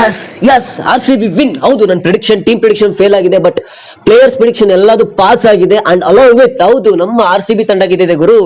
S S RCB win. ಹೌದು, ನನ್ನ prediction, team prediction fail ಆಗಿದೆ, ಬಟ್ ಪ್ಲೇಯರ್ಸ್ ಪ್ರಿಡಿಕ್ಷನ್ ಎಲ್ಲದು ಪಾಸ್ ಆಗಿದೆ. ಅಂಡ್ ಅಲಾಂಗ್ ವಿತ್ ಹೌದು ನಮ್ಮ RCB ತಂಡ ಗೆದ್ದಿದೆ ಗುರು.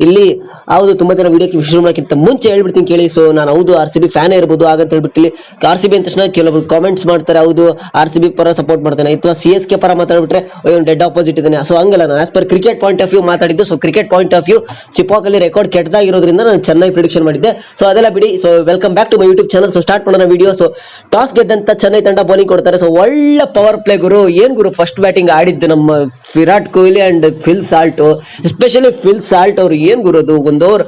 ಇಲ್ಲಿ ಹೌದು ತುಂಬಾ ಜನ ವಿಡಿಯೋಕ್ಕೆ ಶುರು ಮಾಡೋಕ್ಕಿಂತ ಮುಂಚೆ ಹೇಳ್ಬಿಡ್ತೀನಿ ಕೇಳಿ. ಸೊ ನಾನು ಹೌದು RCB ಫ್ಯಾನೇ ಇರ್ಬೋದು, ಹಾಗಂತ ಹೇಳ್ಬಿಟ್ಟು ಇಲ್ಲಿ RCB ಅಂತ ತಕ್ಷಣ ಕೆಲವರು ಕಾಮೆಂಟ್ಸ್ ಮಾಡ್ತಾರೆ, ಹೌದು RCB ಪರ ಸಪೋರ್ಟ್ ಮಾಡ್ತಾನೆ ಅಥವಾ CSK ಪರ ಮಾತಾಡ್ಬಿಟ್ರೆ ಒಂದು ಡೆಡ್ ಆಪೋಸಿಟ್ ಇದ್ದಾನೆ. ಸೊ ಹಂಗಲ್ಲ, ನಾನು as per cricket point of view ಮಾತಾಡಿದ್ದು. So cricket point of view ಚಿಪಾಕಲ್ಲಿ ರೆಕಾರ್ಡ್ ಕೆಟ್ಟದಾಗಿರೋದ್ರಿಂದ ನಾನು ಚೆನ್ನಾಗಿ ಪ್ರಿಡಿಕ್ಷನ್ ಮಾಡಿದ್ದೆ. ಸೊ ಅದೆಲ್ಲ ಬಿಡಿ. So welcome back to my YouTube channel. So start ಮಾಡೋಣ ವಿಡಿಯೋ. ಸೊ ಟಾಸ್ ಗೆದ್ದಂತ ಚೆನ್ನೈ ತಂಡ ಬೌಲಿಂಗ್ ಕೊಡ್ತಾರೆ. ಸೊ ಒಳ್ಳೆ ಪವರ್ ಪ್ಲೇ ಗುರು. ಏನ್ ಗುರು ಫಸ್ಟ್ ಬ್ಯಾಟಿಂಗ್ ಆಡಿದ್ದು ನಮ್ಮ Virat Kohli and Phil Salt. Especially Phil Salt ಅವ್ರು ಏನ್ ಗುರು, ಅದು ಒಂದು ಓವರ್,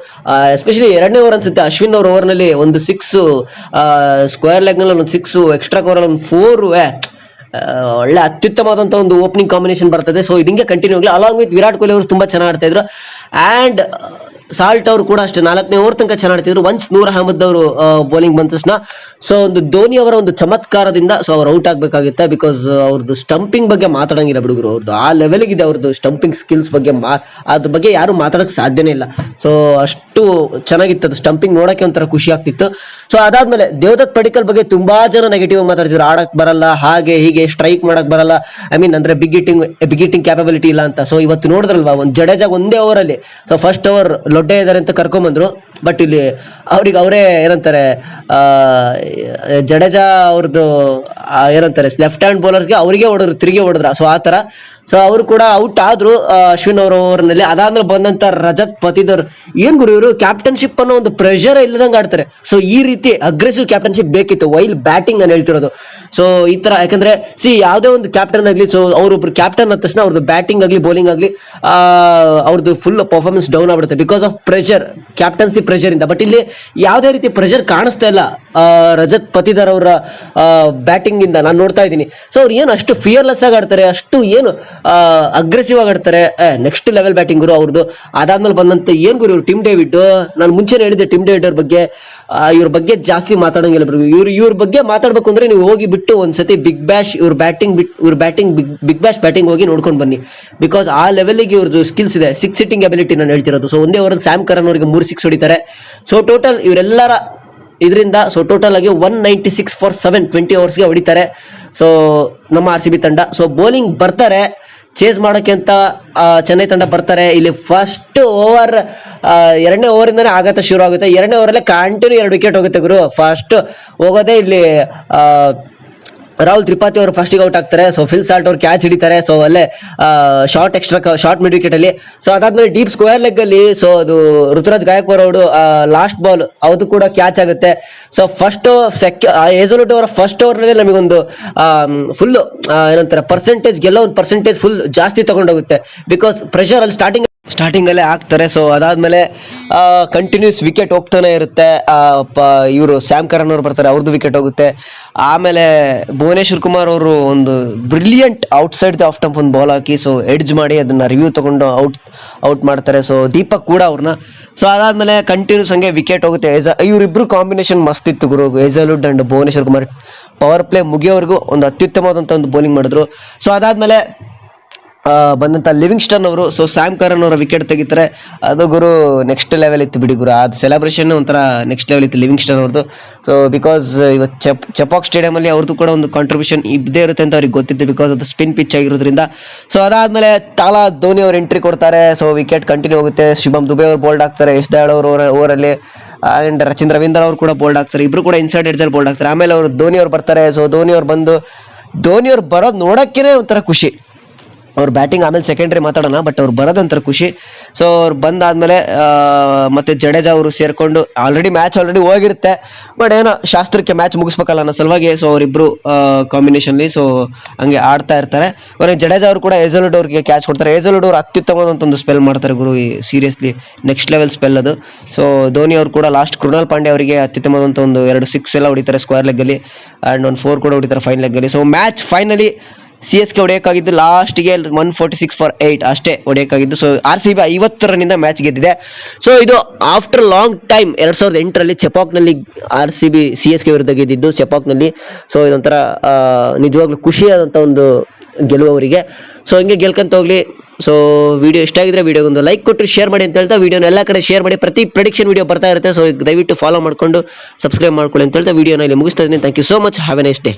ಎಸ್ಪೆಷಲಿ ಎರಡನೇ ಓವರ್ ಅನ್ಸುತ್ತೆ, ಅಶ್ವಿನ್ ಅವ್ರ ಓವರ್ ನಲ್ಲಿ ಒಂದು 6 ಸ್ಕ್ವೇರ್ ಲೆಗ್ ನಲ್ಲಿ ಒಂದು 6 ಎಕ್ಸ್ಟ್ರಾ ಓವರ್ ಒಂದು 4 ಒಳ್ಳೆ ಅತ್ಯುತ್ತಮವಾದಂತ ಒಂದು ಓಪನಿಂಗ್ ಕಾಂಬಿನೇಷನ್ ಬರ್ತದೆ. ಸೊ ಇದಿಂಗೆ ಕಂಟಿನ್ಯೂ ಆಗಲಿ. ಅಲಾಂಗ್ ವಿತ್ ವಿರಾಟ್ ಕೊಹ್ಲಿ ಅವರು ತುಂಬಾ ಚೆನ್ನಾಗಿ ಆಡ್ತಾ ಇದ್ರು. ಅಂಡ್ ಸಾಲ್ಟ್ ಅವರು ಕೂಡ ಅಷ್ಟೇ 4ನೇ ಓವರ್ ತನಕ ಚೆನ್ನಾಗಿ ಆಡ್ತಿದ್ರು. ಒನ್ಸ್ ನೂರ್ ಅಹಮದ್ ಅವರು ಬೌಲಿಂಗ್ ಬಂದ ತಕ್ಷಣ ಸೊ ಒಂದು ಧೋನಿ ಅವರ ಒಂದು ಚಮತ್ಕಾರದಿಂದ ಸೊ ಅವ್ರು ಔಟ್ ಆಗ್ಬೇಕಾಗುತ್ತೆ. ಬಿಕಾಸ್ ಅವ್ರದ್ದು ಸ್ಟಂಪಿಂಗ್ ಬಗ್ಗೆ ಮಾತಾಡಂಗಿಲ್ಲ ಬಿಡುಗರು. ಅವ್ರದ್ದು ಆ ಲೆವೆಲ್ಗೆ ಇದೆ ಅವ್ರದ್ದು ಸ್ಟಂಪಿಂಗ್ ಸ್ಕಿಲ್ಸ್ ಬಗ್ಗೆ. ಅದ್ರ ಬಗ್ಗೆ ಯಾರು ಮಾತಾಡಕ್ ಸಾಧ್ಯನೇ ಇಲ್ಲ. ಸೊ ಅಷ್ಟು ಚೆನ್ನಾಗಿತ್ತು ಅದು ಸ್ಟಂಪಿಂಗ್, ನೋಡಕ್ಕೆ ಒಂಥರ ಖುಷಿ ಆಗ್ತಿತ್ತು. ಸೊ ಅದಾದ್ಮೇಲೆ ದೇವದತ್ ಪಡಿಕಲ್ ಬಗ್ಗೆ ತುಂಬಾ ಜನ ನೆಗೆಟಿವ್ ಮಾತಾಡ್ತಿದ್ರು. ಆಡಕ್ ಬರಲ್ಲ, ಹಾಗೆ ಹೀಗೆ, ಸ್ಟ್ರೈಕ್ ಮಾಡಕ್ ಬರಲ್ಲ, ಐ ಮೀನ್ ಅಂದ್ರೆ ಬಿಗ್ ಹಿಟ್ಟಿಂಗ್ ಕ್ಯಾಪಬಿಲಿಟಿ ಇಲ್ಲ ಅಂತ. ಸೊ ಇವತ್ತು ನೋಡಿದ್ರಲ್ವಾ, ಒಂದು ಜಡೇಜಾ ಒಂದೇ ಓವರ್ ಅಲ್ಲಿ, ಸೊ ಫಸ್ಟ್ ಓವರ್ ಲೊಡ್ಡೆ ಇದಾರೆ ಅಂತ ಕರ್ಕೊಂಬಂದ್ರು. ಬಟ್ ಇಲ್ಲಿ ಅವ್ರಿಗೆ ಅವರೇ ಏನಂತಾರೆ, ಜಡೇಜಾ ಅವ್ರದ್ದು ಏನಂತಾರೆ ಲೆಫ್ಟ್ ಹ್ಯಾಂಡ್ ಬೌಲರ್ಸ್ಗೆ ಅವರಿಗೆ ಹೊಡೆದ್ರು, ತಿರುಗಿ ಹೊಡೆದ್ರ. ಸೊ ಆ ತರ ಸೊ ಅವರು ಕೂಡ ಔಟ್ ಆದ್ರು ಅಶ್ವಿನ್ ಅವರ ಓವರ್ ನಲ್ಲಿ. ಅದಾದ್ಮೇಲೆ ಬಂದಂತ ರಜತ್ ಪತಿದರ್ ಏನ್ ಗುರು, ಇವರು ಕ್ಯಾಪ್ಟನ್ಶಿಪ್ ಅನ್ನೋ ಒಂದು ಪ್ರೆಷರ್ ಇಲ್ಲದಂಗೆ ಆಡ್ತಾರೆ. ಸೊ ಈ ರೀತಿ ಅಗ್ರೆಸಿವ್ ಕ್ಯಾಪ್ಟನ್ಶಿಪ್ ಬೇಕಿತ್ತು ವೈಲ್ ಬ್ಯಾಟಿಂಗ್ ನಾನು ಹೇಳ್ತಿರೋದು. ಸೊ ಈ ತರ, ಯಾಕಂದ್ರೆ ಯಾವುದೇ ಒಂದು ಕ್ಯಾಪ್ಟನ್ ಆಗ್ಲಿ, ಸೊ ಅವ್ರೊಬ್ರು ಕ್ಯಾಪ್ಟನ್ ಆದ ತಕ್ಷಣ ಅವ್ರದ್ದು ಬ್ಯಾಟಿಂಗ್ ಆಗ್ಲಿ ಬೌಲಿಂಗ್ ಆಗ್ಲಿ ಅವ್ರದ್ದು ಫುಲ್ ಪರ್ಫಾರ್ಮೆನ್ಸ್ ಡೌನ್ ಆಗ್ಬಿಡುತ್ತೆ because of pressure, captaincy pressure ಇಂದ. ಬಟ್ ಇಲ್ಲಿ ಯಾವುದೇ ರೀತಿ ಪ್ರೆಷರ್ ಕಾಣಿಸ್ತಾ ಇಲ್ಲ ರಜತ್ ಪತಿದರ್ ಅವರ ಬ್ಯಾಟಿಂಗ್ ಇಂದ ನಾನು ನೋಡ್ತಾ ಇದ್ದೀನಿ. ಸೊ ಅವ್ರು ಏನು ಅಷ್ಟು ಫಿಯರ್ಲೆಸ್ ಆಗಿ ಆಡ್ತಾರೆ, ಅಷ್ಟು ಏನು ಅಗ್ರೆಸಿವ್ ಆಗಿ ಆಡ್ತಾರೆ. ನೆಕ್ಸ್ಟ್ ಲೆವೆಲ್ ಬ್ಯಾಟಿಂಗ್ ಗುರು ಅವ್ರದ್ದು. ಅದಾದ್ಮೇಲೆ ಬಂದಂತ ಏನ್ ಗುರು ಟಿಮ್ ಡೇವಿಡ್, ನಾನು ಮುಂಚೆನೆ ಹೇಳಿದ್ದೆ ಟಿಮ್ ಡೇವಿಡ್ ಅವ್ರ ಬಗ್ಗೆ. ಇವ್ರ ಬಗ್ಗೆ ಜಾಸ್ತಿ ಮಾತಾಡಂಗಿಲ್ಲ ಬ್ರೋ. ಇವ್ರ ಬಗ್ಗೆ ಮಾತಾಡ್ಬೇಕು ಅಂದ್ರೆ ನೀವು ಹೋಗಿ ಬಿಟ್ಟು ಒಂದ್ಸತಿ ಬಿಗ್ ಬ್ಯಾಶ್ ಇವ್ರ ಬ್ಯಾಟಿಂಗ್ ಬಿಗ್ ಬ್ಯಾಶ್ ಬ್ಯಾಟಿಂಗ್ ಹೋಗಿ ನೋಡ್ಕೊಂಡು ಬನ್ನಿ. ಬಿಕಾಸ್ ಆ ಲೆವೆಲ್ಗೆ ಇವ್ರದ್ದು ಸ್ಕಿಲ್ಸ್ ಇದೆ, 6 ಹಿಟ್ಟಿಂಗ್ ಅಬಿಲಿಟಿ ನಾನು ಹೇಳ್ತಿರೋದು. ಸೊ ಒಂದೇ ಓವರ್ ಸ್ಯಾಮ್ ಕರನ್ ಅವರಿಗೆ 3 6 ಹೊಡಿತಾರೆ. ಸೊ ಟೋಟಲ್ ಇವರೆಲ್ಲರ ಇದರಿಂದ ಸೊ ಟೋಟಲ್ ಆಗಿ 196 ಫಾರ್ 7 20 ಓವರ್ಸ್ಗೆ ಹೊಡಿತಾರೆ. ಸೊ ನಮ್ಮ RCB ತಂಡ ಸೊ ಬೌಲಿಂಗ್ ಬರ್ತಾರೆ ಚೇಸ್ ಮಾಡೋಕೆ ಅಂತ ಚೆನ್ನೈ ತಂಡ ಬರ್ತಾರೆ. ಇಲ್ಲಿ ಫಸ್ಟ್ ಓವರ್, 2ನೇ ಓವರ್ ಇಂದಾನೆ ಆಘಾತ ಶುರು ಆಗುತ್ತೆ. 2ನೇ ಓವರ್ ಅಲ್ಲೇ ಕಂಟಿನ್ಯೂ 2 ವಿಕೆಟ್ ಹೋಗುತ್ತೆ ಗುರು. ಫಸ್ಟ್ ಹೋಗೋದೇ ಇಲ್ಲಿ ರಾಹುಲ್ ತ್ರಿಪಾಠಿ ಅವರು ಫಸ್ಟಿಗೆ ಔಟ್ ಆಗ್ತಾರೆ. ಸೊ ಫಿಲ್ ಸಾಲ್ಟ್ ಅವ್ರು ಕ್ಯಾಚ್ ಹಿಡಿತಾರೆ. ಸೊ ಅಲ್ಲೇ ಶಾರ್ಟ್ ಮಿಡ್ ವಿಕೆಟ್ ಅಲ್ಲಿ. ಸೊ ಅದಾದ್ಮೇಲೆ ಡೀಪ್ ಸ್ಕ್ವೇರ್ ಲೆಗ್ ಅಲ್ಲಿ ಸೊ ಅದು ಋತುರಾಜ್ ಗಾಯಕ್ವಾಡ್ ಅವರು ಲಾಸ್ಟ್ ಬಾಲ್ ಅದು ಕೂಡ ಕ್ಯಾಚ್ ಆಗುತ್ತೆ. ಸೊ ಫಸ್ಟ್ ಹೇಜಲ್ವುಡ್ ಅವರ ಫಸ್ಟ್ ಓವರ್ ನಲ್ಲಿ ನಮಗೊಂದು ಫುಲ್ ಏನಂತಾರೆ ಪರ್ಸೆಂಟೇಜ್, ಗೆಲ್ಲೋ ಒಂದು ಪರ್ಸೆಂಟೇಜ್ ಫುಲ್ ಜಾಸ್ತಿ ತಗೊಂಡೋಗುತ್ತೆ. ಬಿಕಾಸ್ ಪ್ರೆಷರ್ ಅಲ್ಲಿ ಸ್ಟಾರ್ಟಿಂಗ್ ಅಲ್ಲೇ ಆಗ್ತಾರೆ. ಸೊ ಅದಾದ್ಮೇಲೆ ಕಂಟಿನ್ಯೂಸ್ ವಿಕೆಟ್ ಹೋಗ್ತಾನೆ ಇರುತ್ತೆ. ಇವರು ಸ್ಯಾಮ್ ಕರನ್ ಅವ್ರು ಬರ್ತಾರೆ, ಅವ್ರದ್ದು ವಿಕೆಟ್ ಹೋಗುತ್ತೆ. ಆಮೇಲೆ ಭುವನೇಶ್ವರ್ ಕುಮಾರ್ ಅವರು ಒಂದು ಬ್ರಿಲಿಯಂಟ್ ಔಟ್ಸೈಡ್ ದ ಆಫ್ ಟಂಪ್ ಒಂದು ಬಾಲ್ ಹಾಕಿ ಸೊ ಎಡ್ಜ್ ಮಾಡಿ ಅದನ್ನ ರಿವ್ಯೂ ತಗೊಂಡು ಔಟ್ ಮಾಡ್ತಾರೆ. ಸೊ ದೀಪಕ್ ಕೂಡ ಅವ್ರನ್ನ. ಸೊ ಅದಾದ್ಮೇಲೆ ಕಂಟಿನ್ಯೂಸ್ ಹಂಗೆ ವಿಕೆಟ್ ಹೋಗುತ್ತೆ. ಇವರಿಬ್ರು ಕಾಂಬಿನೇಷನ್ ಮಸ್ತ್ ಇತ್ತು ಗುರು, Hazlewood and Bhuvneshwar Kumar. Power play ಮುಗಿಯೋವರೆಗೂ ಒಂದು ಅತ್ಯುತ್ತಮವಾದಂತ ಒಂದು ಬೌಲಿಂಗ್ ಮಾಡಿದ್ರು. ಸೊ ಅದಾದ್ಮೇಲೆ ಬಂದಂತ ಲಿವಿಂಗ್ಸ್ಟನ್ ಅವರು ಸೊ ಸ್ಯಾಮ್ ಕರನ್ ಅವರ ವಿಕೆಟ್ ತೆಗಿತಾರೆ. ಅದು ಗುರು ನೆಕ್ಸ್ಟ್ ಲೆವೆಲ್ ಇತ್ತು ಬಿಡಿ ಗುರು. ಅದು ಸೆಲೆಬ್ರೇಷನ್ ಒಂಥರ ನೆಕ್ಸ್ಟ್ ಲೆವೆಲ್ ಇತ್ತು ಲಿವಿಂಗ್ಸ್ಟನ್ ಅವ್ರದ್ದು. ಸೊ ಬಿಕಾಸ್ ಇವತ್ತು ಚೆಪಾಕ್ ಸ್ಟೇಡಿಯಂ ಅಲ್ಲಿ ಅವ್ರದ್ದು ಕೂಡ ಒಂದು ಕಾಂಟ್ರಿಬ್ಯೂಷನ್ ಇದ್ದೇ ಇರುತ್ತೆ ಅಂತ ಅವ್ರಿಗೆ ಗೊತ್ತಿತ್ತು, ಬಿಕಾಸ್ ಅದು ಸ್ಪಿನ್ ಪಿಚ್ ಆಗಿರೋದ್ರಿಂದ. ಸೊ ಅದಾದ್ಮೇಲೆ ತಾಲಾ ಧೋನಿ ಅವರು ಎಂಟ್ರಿ ಕೊಡ್ತಾರೆ. ಸೊ ವಿಕೆಟ್ ಕಂಟಿನ್ಯೂ ಹೋಗುತ್ತೆ. ಶಿವಮ್ ದುಬೆ ಅವರು ಬೋಲ್ಡ್ ಆಗ್ತಾರೆ ಯಶ್ ದಯಾಳ್ ಅವರು ಓವರಲ್ಲಿ. ಅಂಡ್ ರಚಿನ್ ರವೀಂದ್ರ ಅವರು ಕೂಡ ಬೋಲ್ಡ್ ಆಗ್ತಾರೆ. ಇಬ್ರು ಕೂಡ ಇನ್ಸೈಡ್ ಎಡ್ಜ್ ಅಲ್ಲಿ ಬೋಲ್ಡ್ ಆಗ್ತಾರೆ. ಆಮೇಲೆ ಅವರು ಧೋನಿ ಅವ್ರು ಬರ್ತಾರೆ. ಸೊ ಧೋನಿ ಅವ್ರು ಬರೋದು ನೋಡಕ್ಕೇನೆ ಒಂಥರ ಖುಷಿ. ಅವ್ರ ಬ್ಯಾಟಿಂಗ್ ಆಮೇಲೆ ಸೆಕೆಂಡ್ರಿ ಮಾತಾಡೋಣ, ಬಟ್ ಅವ್ರು ಬರೋದಂತರ ಖುಷಿ. ಸೊ ಅವ್ರು ಬಂದಾದ್ಮೇಲೆ ಮತ್ತೆ ಜಡೇಜಾ ಅವರು ಸೇರ್ಕೊಂಡು ಮ್ಯಾಚ್ ಆಲ್ರೆಡಿ ಹೋಗಿರುತ್ತೆ, ಬಟ್ ಏನೋ ಶಾಸ್ತ್ರಕ್ಕೆ ಮ್ಯಾಚ್ ಮುಗಿಸ್ಬೇಕಲ್ಲ ಅನ್ನೋ ಸಲುವಾಗಿ ಸೊ ಅವರಿಬ್ರು ಕಾಂಬಿನೇಷನ್ಲಿ ಸೊ ಹಂಗೆ ಆಡ್ತಾ ಇರ್ತಾರೆ. ಕೊನೆಗೆ ಜಡೇಜಾ ಅವರು ಕೂಡ ಹೇಜಲ್ವುಡ್ ಅವ್ರಿಗೆ ಕ್ಯಾಚ್ ಕೊಡ್ತಾರೆ. ಹೇಜಲ್ವುಡ್ ಅವರು ಅತ್ಯುತ್ತಮವಾದಂತ ಒಂದು ಸ್ಪೆಲ್ ಮಾಡ್ತಾರೆ ಗುರು, ಸೀರಿಯಸ್ಲಿ ನೆಕ್ಸ್ಟ್ ಲೆವೆಲ್ ಸ್ಪೆಲ್ ಅದು. ಸೊ ಧೋನಿ ಅವರು ಕೂಡ ಲಾಸ್ಟ್ ಕೃಣಾಲ್ ಪಾಂಡ್ಯ ಅವರಿಗೆ ಅತ್ಯುತ್ತಮವಾದಂತ ಒಂದು 2 6 ಎಲ್ಲ ಹೊಡಿತಾರೆ ಸ್ಕ್ವೇರ್ ಲೆಗ್ ಅಲ್ಲಿ, ಅಂಡ್ ಒಂದು 4 ಕೂಡ ಹೊಡಿತಾರೆ ಫೈನ್ ಲೆಗ್ ಅಲ್ಲಿ. ಸೊ ಮ್ಯಾಚ್ ಫೈನಲಿ CSK ಹೊಡೆಯಕ್ಕಾಗಿದ್ದು ಲಾಸ್ಟ್ಗೆ 146 ಫಾರ್ 8 ಅಷ್ಟೇ ಹೊಡೆಯಕ್ಕಾಗಿದ್ದು. ಸೊ RCB 50 ರನ್ನಿಂದ ಮ್ಯಾಚ್ ಗೆದ್ದಿದೆ. ಸೊ ಇದು ಆಫ್ಟರ್ ಲಾಂಗ್ ಟೈಮ್ 2008ರಲ್ಲಿ ಚೆಪಾಕ್ನಲ್ಲಿ RCB CSK ವಿರುದ್ಧ ಗೆದ್ದಿದ್ದು ಚೆಪಾಕ್ನಲ್ಲಿ. ಸೊ ಇದೊಂಥರ ನಿಜವಾಗ್ಲೂ ಖುಷಿಯಾದಂಥ ಒಂದು ಗೆಲುವು ಅವರಿಗೆ. ಸೊ ಹಿಂಗೆ ಗೆಲ್ಕಂತ ಹೋಗ್ಲಿ. ಸೊ ವಿಡಿಯೋ ಇಷ್ಟ ಆಗಿದ್ರೆ ವಿಡಿಯೋಗೊಂದು ಲೈಕ್ ಕೊಟ್ಟು ಶೇರ್ ಮಾಡಿ ಅಂತ ಹೇಳ್ತಾ ವಿಡಿಯೋನ ಎಲ್ಲ ಕಡೆ ಶೇರ್ ಮಾಡಿ. ಪ್ರತಿ ಪ್ರೆಡಿಕ್ಷನ್ ವಿಡಿಯೋ ಬರ್ತಾ ಇರುತ್ತೆ. ಸೊ ದಯವಿಟ್ಟು ಫಾಲೋ ಮಾಡ್ಕೊಂಡು ಸಬ್ಸ್ಕ್ರೈಬ್ ಮಾಡ್ಕೊಳ್ಳಿ ಅಂತ ಹೇಳ್ತಾ ವಿಡಿಯೋನ ಇಲ್ಲಿ ಮುಗಿಸ್ತಾ ಇದ್ದೀನಿ. Thank you so much. Have a nice day.